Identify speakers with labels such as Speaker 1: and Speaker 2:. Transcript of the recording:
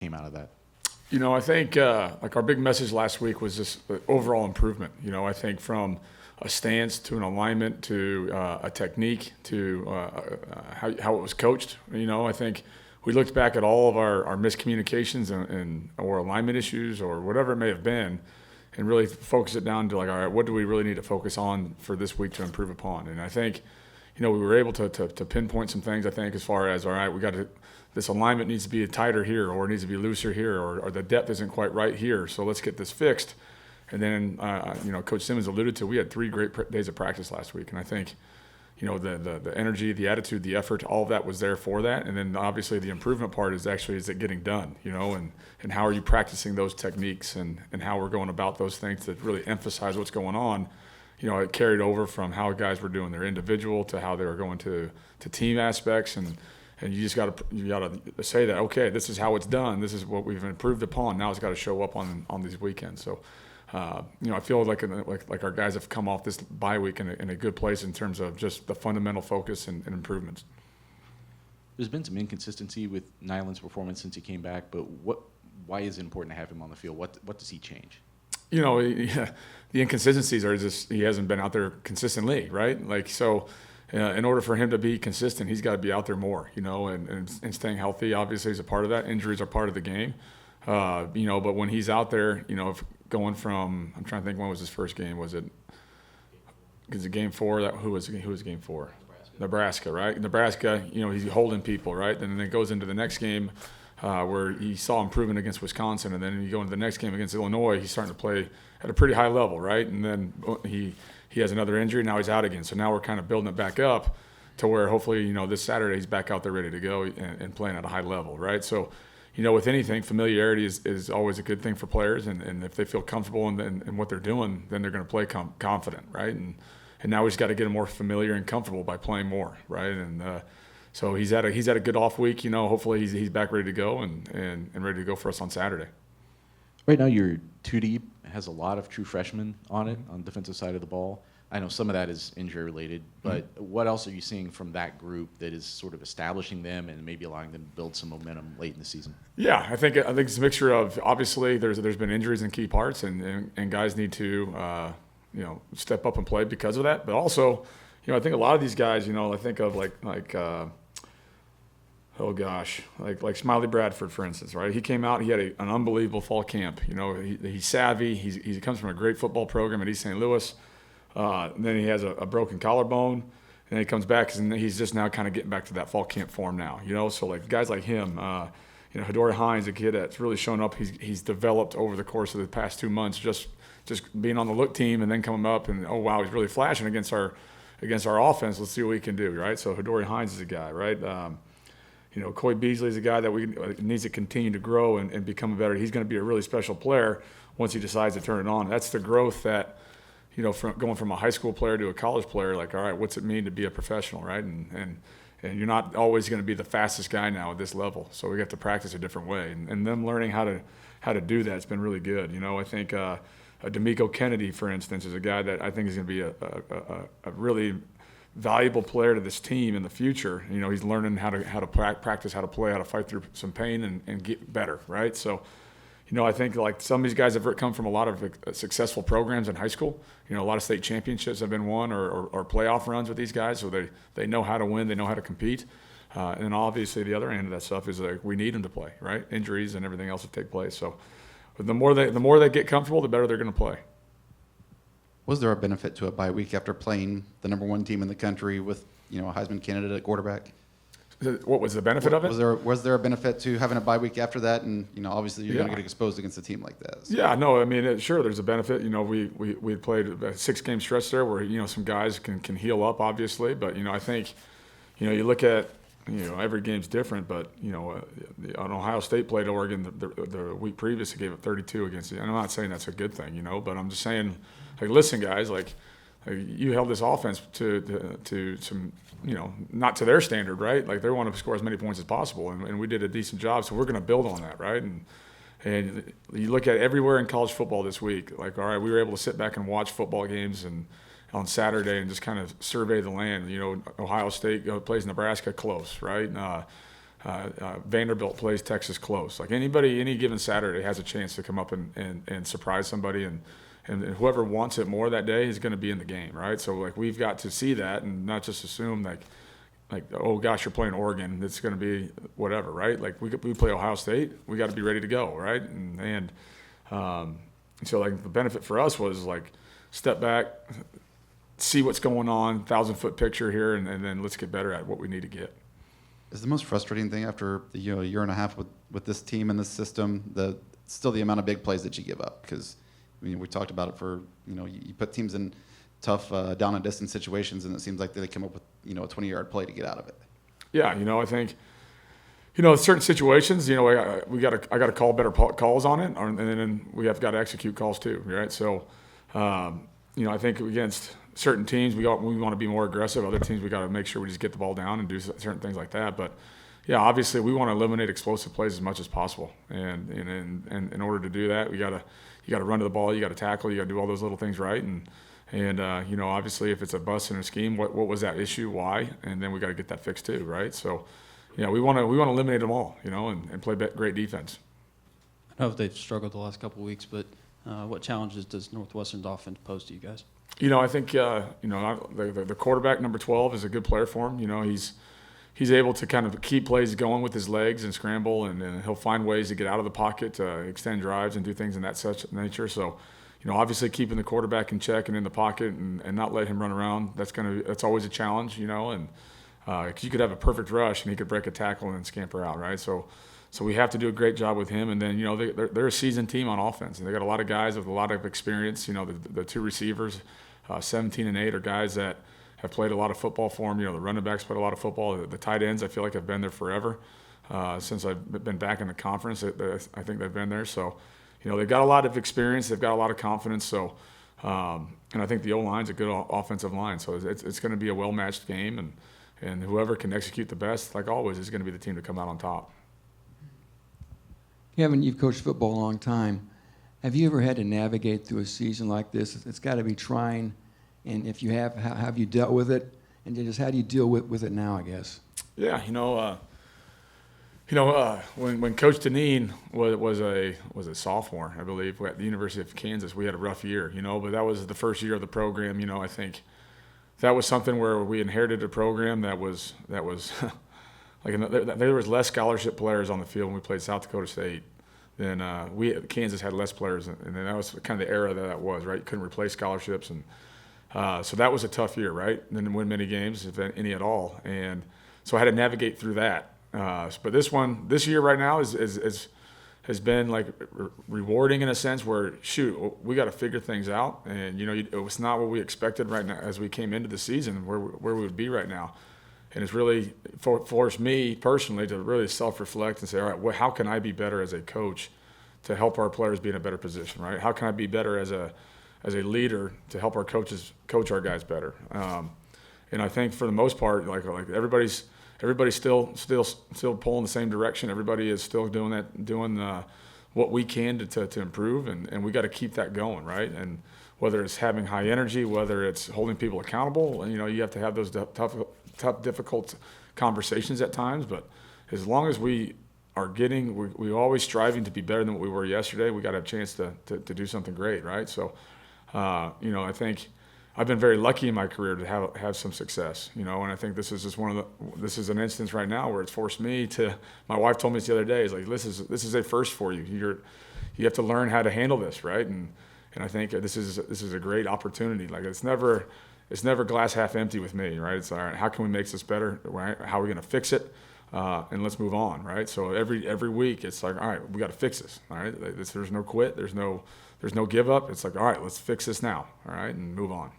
Speaker 1: came out of that?
Speaker 2: I think like our big message last week was just overall improvement. I think from a stance to an alignment to a technique to how it was coached. I think we looked back at all of our miscommunications and or alignment issues or whatever it may have been, and really focus it down to like, all right, what do we really need to focus on for this week to improve upon? And I think, we were able to pinpoint some things. I think as far as, all right, this alignment needs to be tighter here, or it needs to be looser here, or the depth isn't quite right here. So let's get this fixed. And then, Coach Simmons alluded to, we had 3 great days of practice last week, and I think, the energy, the attitude, the effort, all of that was there for that. And then obviously the improvement part is it getting done, and how are you practicing those techniques and how we're going about those things that really emphasize what's going on. It carried over from how guys were doing their individual to how they were going to team aspects, and you just got to say that, okay, this is how it's done. This is what we've improved upon. Now it's got to show up on these weekends. So, I feel like our guys have come off this bye week in a good place in terms of just the fundamental focus and improvements.
Speaker 1: There's been some inconsistency with Nyland's performance since he came back, but why is it important to have him on the field? What does he change?
Speaker 2: The inconsistencies are just he hasn't been out there consistently, right? In order for him to be consistent, he's got to be out there more, and staying healthy obviously is a part of that. Injuries are part of the game, but when he's out there, going from, I'm trying to think, when was his first game? Was it game 4? Who was game 4? Nebraska, right? Nebraska, he's holding people, right? And then it goes into the next game where he saw improvement against Wisconsin, and then you go into the next game against Illinois, he's starting to play at a pretty high level, right? And then he has another injury, now he's out again. So now we're kind of building it back up to where hopefully, this Saturday he's back out there ready to go and playing at a high level, right? So, with anything, familiarity is always a good thing for players, and if they feel comfortable in what they're doing, then they're going to play confident, right? And now we just got to get them more familiar and comfortable by playing more, right? And so he's had a good off week. Hopefully he's back ready to go and ready to go for us on Saturday.
Speaker 1: Right now, your 2 deep has a lot of true freshmen on it on the defensive side of the ball. I know some of that is injury related, but what else are you seeing from that group that is sort of establishing them and maybe allowing them to build some momentum late in the season?
Speaker 2: Yeah, I think it's a mixture of, obviously there's been injuries in key parts, and guys need to step up and play because of that. But also, I think a lot of these guys, I think of like Smiley Bradford, for instance, right? He came out, he had an unbelievable fall camp. He's savvy. He comes from a great football program at East St. Louis. Then he has a broken collarbone, and he comes back, and he's just now kind of getting back to that fall camp form now. So like guys like him, Hidori Hines, a kid that's really shown up. He's developed over the course of the past 2 months, just being on the look team, and then coming up, and oh wow, he's really flashing against our offense. Let's see what we can do, right? So Hidori Hines is a guy, right? Coy Beasley is a guy that needs to continue to grow and become better. He's going to be a really special player once he decides to turn it on. That's the growth that, from going from a high school player to a college player, like, all right, what's it mean to be a professional, right? And you're not always going to be the fastest guy now at this level. So we have to practice a different way. And them learning how to do that has been really good. I think D'Amico Kennedy, for instance, is a guy that I think is going to be a really valuable player to this team in the future. He's learning how to practice, how to play, how to fight through some pain and get better, right? So, I think like some of these guys have come from a lot of successful programs in high school. A lot of state championships have been won or playoff runs with these guys, so they know how to win, they know how to compete. And obviously the other end of that stuff is like we need them to play, right? Injuries and everything else that take place. So the more they get comfortable, the better they're going to play.
Speaker 3: Was there a benefit to a bye week after playing the number 1 team in the country with a Heisman candidate at quarterback?
Speaker 2: What was the benefit of it?
Speaker 3: Was there a benefit to having a bye week after that? And obviously you're going to get exposed against a team like that. So.
Speaker 2: Yeah, no, I mean, sure, there's a benefit. We played a 6-game stretch there where some guys can heal up, obviously, but I think you look at every game's different, but on Ohio State played Oregon the week previous, they gave up 32 against it. And I'm not saying that's a good thing, but I'm just saying, like, listen, guys, like you held this offense to some, not to their standard, right? Like they want to score as many points as possible, and we did a decent job, so we're going to build on that, right? And you look at everywhere in college football this week, like, all right, we were able to sit back and watch football games and on Saturday and just kind of survey the land. Ohio State plays Nebraska close, right? Vanderbilt plays Texas close. Like anybody, any given Saturday has a chance to come up and surprise somebody, and whoever wants it more that day is going to be in the game, right? So like we've got to see that and not just assume like oh gosh, you're playing Oregon, it's going to be whatever, right? Like we play Ohio State, we got to be ready to go, right? And so like the benefit for us was like step back, see what's going on, 1,000-foot picture here, and then let's get better at what we need to get.
Speaker 3: Is the most frustrating thing after a year and a half with this team and this system still the amount of big plays that you give up? Because we talked about it for you put teams in tough down and distance situations, and it seems like they come up with a 20-yard play to get out of it.
Speaker 2: Yeah, I think certain situations I got to call better calls on it, and then we have got to execute calls too, right? So I think against certain teams we want to be more aggressive. Other teams we got to make sure we just get the ball down and do certain things like that. But yeah, obviously we want to eliminate explosive plays as much as possible. And in order to do that, you got to run to the ball, you got to tackle, you got to do all those little things right. And obviously if it's a bust in a scheme, what was that issue, why, and then we got to get that fixed too, right? So yeah, we want to eliminate them all, and play great defense.
Speaker 4: I know they've struggled the last couple of weeks, but what challenges does Northwestern's offense pose to you guys?
Speaker 2: I think the quarterback, number 12, is a good player for him. He's able to kind of keep plays going with his legs and scramble, and he'll find ways to get out of the pocket to extend drives and do things in that such nature. So, obviously keeping the quarterback in check and in the pocket and not let him run around, that's always a challenge, and 'cause you could have a perfect rush and he could break a tackle and then scamper out, right? So we have to do a great job with him. And then, they're a seasoned team on offense, and they got a lot of guys with a lot of experience. The two receivers, 17 and 8, are guys that have played a lot of football for them. The running backs played a lot of football. The tight ends, I feel like, have been there forever. Since I've been back in the conference, I think they've been there. So, they've got a lot of experience. They've got a lot of confidence. So, and I think the O-line's a good offensive line. So it's going to be a well-matched game, and whoever can execute the best, like always, is going to be the team to come out on top.
Speaker 5: Kevin, you've coached football a long time. Have you ever had to navigate through a season like this? It's got to be trying. And if you have, how have you dealt with it? And just how do you deal with it now, I guess?
Speaker 2: Yeah, when Coach Deneen was a sophomore, I believe, at the University of Kansas, we had a rough year, but that was the first year of the program. I think that was something where we inherited a program that was like there was less scholarship players on the field when we played South Dakota State than Kansas had less players, and that was kind of the era that was, right? You couldn't replace scholarships, and so that was a tough year, right? Didn't win many games, if any at all, and so I had to navigate through that. But this year right now has been like rewarding in a sense where, shoot, we got to figure things out, and it was not what we expected right now as we came into the season where we would be right now. And it's really forced me personally to really self-reflect and say, all right, how can I be better as a coach to help our players be in a better position, right? How can I be better as a leader to help our coaches coach our guys better? And I think for the most part, like everybody's still pulling the same direction. Everybody is still doing what we can to improve, and we got to keep that going, right? And whether it's having high energy, whether it's holding people accountable, you have to have those tough, difficult conversations at times. But as long as we're always striving to be better than what we were yesterday, we got to have a chance to do something great, right? So, I think I've been very lucky in my career to have some success, and I think this is just this is an instance right now where it's forced me to. My wife told me this the other day, is like, this is a first for you. You have to learn how to handle this, right? And I think this is a great opportunity. Like it's never glass half empty with me, right? It's all right. How can we make this better? Right? How are we going to fix it? And let's move on, right? So every week it's like, all right, we got to fix this, all right? There's no quit. There's no give up. It's like, all right, let's fix this now, all right, and move on.